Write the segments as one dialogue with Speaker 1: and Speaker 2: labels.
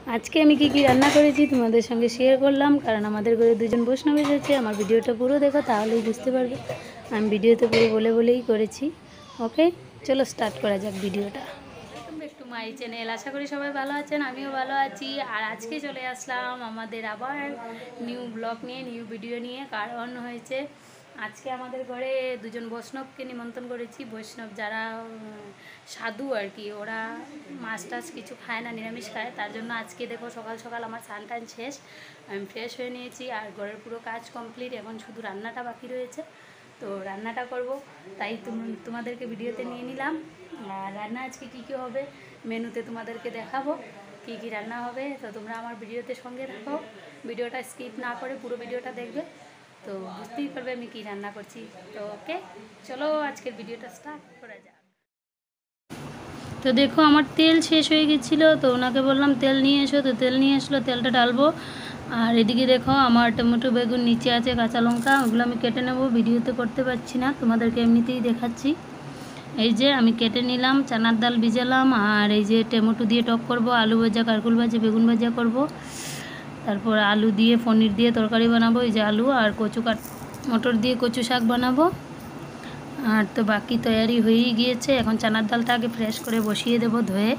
Speaker 1: আজকে আমি কি রান্না করেছি তোমাদের সঙ্গে শেয়ার করলাম, কারণ আমাদের ঘরে দুজন বৈষ্ণব এসেছে। আমার ভিডিওটা পুরো দেখো, তাহলেই বুঝতে পারবে আমি ভিডিওতে পুরো বলেই করেছি। ওকে, চলো স্টার্ট করা যাক ভিডিওটা। Welcome back to my channel. আশা করি সবাই ভালো আছেন, আমিও ভালো আছি। আর আজকে চলে আসলাম আমাদের আবার নিউ ব্লগ নিয়ে, নিউ ভিডিও নিয়ে। কারণ হয়েছে আজকে আমাদের ঘরে দুজন বৈষ্ণবকে নিমন্ত্রণ করেছি। বৈষ্ণব যারা সাধু আর কি, ওরা মাছ টাছ কিছু খায় না, নিরামিষ খায়। তার জন্য আজকে দেখো সকাল সকাল আমার স্নান টান শেষ, আমি ফ্রেশ হয়ে নিয়েছি আর ঘরের পুরো কাজ কমপ্লিট। এখন শুধু রান্নাটা বাকি রয়েছে, তো রান্নাটা করব, তাই তোমাদেরকে ভিডিওতে নিয়ে নিলাম। আর রান্না আজকে কী কী হবে মেনুতে তোমাদেরকে দেখাবো, কী কী রান্না হবে। তো তোমরা আমার ভিডিওতে সঙ্গে থাকো, ভিডিওটা স্কিপ না করে পুরো ভিডিওটা দেখবে, তো বুঝতেই পারবে আমি কী রান্না করছি। তো ওকে, চলো আজকের ভিডিওটা স্টার্ট করা যাক। তো দেখো আমার তেল শেষ হয়ে গেছিলো, তো ওনাকে বললাম তেল নিয়ে এসো, তো তেল নিয়ে আসলো, তেলটা ঢালবো। আর এদিকে দেখো আমার টমেটো বেগুন নিচে আছে, কাঁচা লঙ্কা, ওগুলো আমি কেটে নেব। ভিডিওতে করতে পারছি না, তোমাদেরকে এমনিতেই দেখাচ্ছি। এই যে আমি কেটে নিলাম, চানার ডাল ভিজালাম, আর এই যে টমেটো দিয়ে টক করব, আলু ভাজা, কারকুল ভাজা, বেগুন ভাজা করব। তারপর আলু দিয়ে পনির দিয়ে তরকারি বানাবো। এই যে আলু আর মটর দিয়ে কচু শাক বানাবো। আর তো বাকি তৈরি হয়েই গিয়েছে। এখন চানার ডালটা আগে ফ্রেশ করে বসিয়ে দেব ধুয়ে।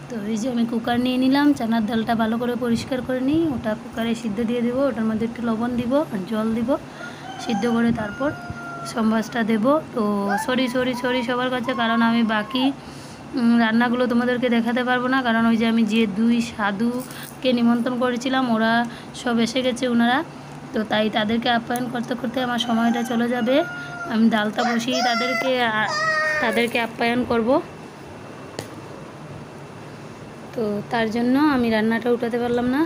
Speaker 1: তো এই যে আমি কুকার নিয়ে নিলাম, চানার ডালটা ভালো করে পরিষ্কার করে নিই, ওটা কুকারে সিদ্ধ দিয়ে দেবো। ওটার মধ্যে একটু লবণ দিব আর জল দিব, সিদ্ধ করে তারপর সম্বাসটা দেব। তো সরি সবার কাছে, কারণ আমি বাকি রান্নাগুলো তোমাদেরকে দেখাতে পারবো না, কারণ ওই যে আমি যে দুই সাধুকে নিমন্ত্রণ করেছিলাম ওরা সব এসে গেছে ওনারা, তো তাই তাদেরকে আপ্যায়ন করতে করতে আমার সময়টা চলে যাবে। আমি ডালটা বসিয়ে তাদেরকে আপ্যায়ন করব, তো তার জন্য আমি রান্নাটা উঠাতে পারলাম না।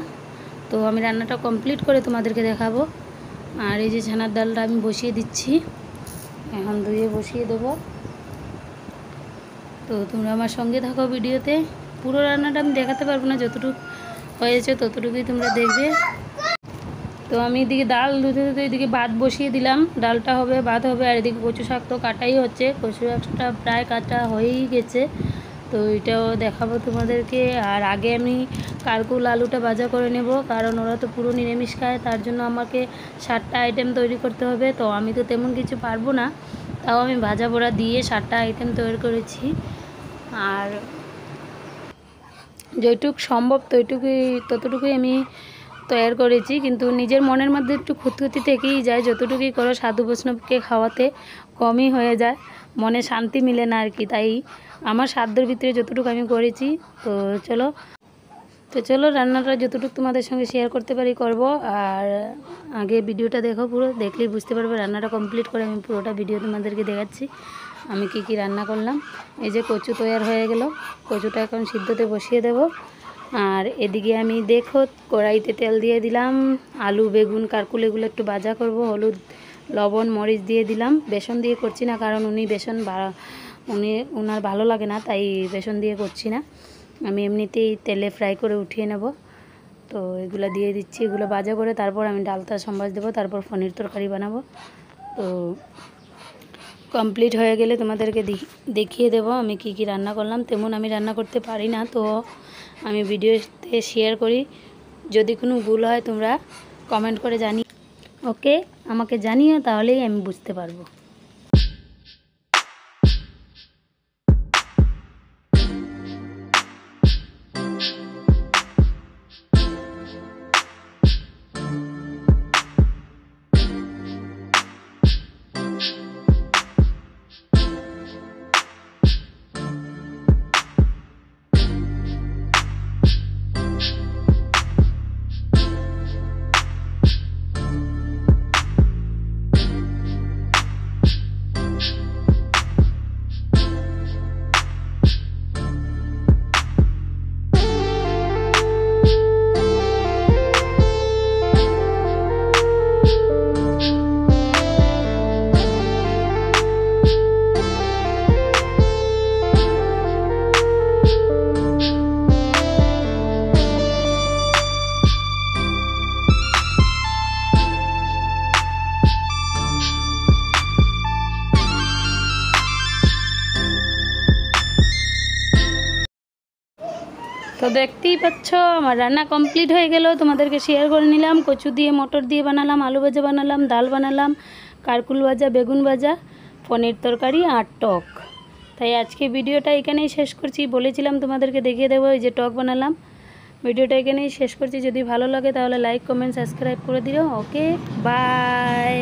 Speaker 1: তো আমি রান্নাটা কমপ্লিট করে তোমাদেরকে দেখাবো। আর এই যে ছানার ডালটা আমি বসিয়ে দিচ্ছি, এখন ধুয়ে বসিয়ে দেবো। তো তোমরা আমার সঙ্গে থাকো ভিডিওতে। পুরো রান্নাটা আমি দেখাতে পারবো না, যতটুকু হয়েছে ততটুকুই তোমরা দেখবে। তো আমি এদিকে ডাল ধুতে এদিকে ভাত বসিয়ে দিলাম, ডালটা হবে, ভাত হবে। আর এদিকে কচু শাক তো কাটাই হচ্ছে, কচু শাকটা প্রায় কাটা হয়েই গেছে, তো এটাও দেখাবো তোমাদেরকে। আর আগে আমি কারকুল আলুটা ভাজা করে নেব, কারণ ওরা তো পুরো নিরামিষ খায়, তার জন্য আমাকে 7টা আইটেম তৈরি করতে হবে। তো আমি তো তেমন কিছু পারবো না, তাও আমি ভাজা পোড়া দিয়ে 7টা আইটেম তৈরি করেছি। আর যেটুক সম্ভব ততটুকুই আমি তৈরি করেছি, কিন্তু নিজের মনের মধ্যে একটু খুঁতখুঁতি থেকেই যায়। যতটুকুই করো সাধু বৈষ্ণবকে খাওয়াতে কমই হয়ে যায়, মনে শান্তি মিলে না আর কি। তাই আমার সাধ্যের ভিতরে যতটুকু আমি করেছি। তো চলো রান্নাটা যতটুকু তোমাদের সঙ্গে শেয়ার করতে পারি করব। আর আগে ভিডিওটা দেখো, পুরো দেখলেই বুঝতে পারবে। রান্নাটা কমপ্লিট করে আমি পুরোটা ভিডিও তোমাদেরকে দেখাচ্ছি আমি কি রান্না করলাম। এই যে কচু তৈরি হয়ে গেল, কচুটা এখন সিদ্ধতে বসিয়ে দেব। আর এদিকে আমি দেখো কড়াইতে তেল দিয়ে দিলাম, আলু বেগুন কারকুল এগুলো একটু ভাজা করব, হলুদ লবণ মরিচ দিয়ে দিলাম। বেসন দিয়ে করছি না, কারণ ওনার ভালো লাগে না, তাই বেসন দিয়ে করছি না, আমি এমনিতেই তেলে ফ্রাই করে উঠিয়ে নেব। তো এগুলো দিয়ে দিচ্ছি, এগুলো ভাজা করে তারপর আমি ডালটা সম্বাস দেবো, তারপর পনির তরকারি বানাবো। তো কমপ্লিট হয়ে গেলে তোমাদেরকে দেখিয়ে দেব আমি কি রান্না করলাম। তেমন আমি রান্না করতে পারি না, তো আমি ভিডিওতে শেয়ার করি। যদি কোনো ভুল হয় তোমরা কমেন্ট করে ওকে আমাকে জানিও, তাহলেই আমি বুঝতে পারবো। তো দেখতেই পাচ্ছ আমার রান্না কমপ্লিট হয়ে গেল, তোমাদেরকে শেয়ার করে নিলাম। কচু দিয়ে মটর দিয়ে বানালাম, আলু ভাজা বানালাম, ডাল বানালাম, কারকুল ভাজা, বেগুন ভাজা, পনির তরকারি আর টক। তাই আজকে ভিডিওটা এখানেই শেষ করছি। বলেছিলাম তোমাদেরকে দেখিয়ে দেবো এই যে টক বানালাম। ভিডিওটা এখানেই শেষ করছি। যদি ভালো লাগে তাহলে লাইক, কমেন্ট, সাবস্ক্রাইব করে দিও। ওকে, বাই।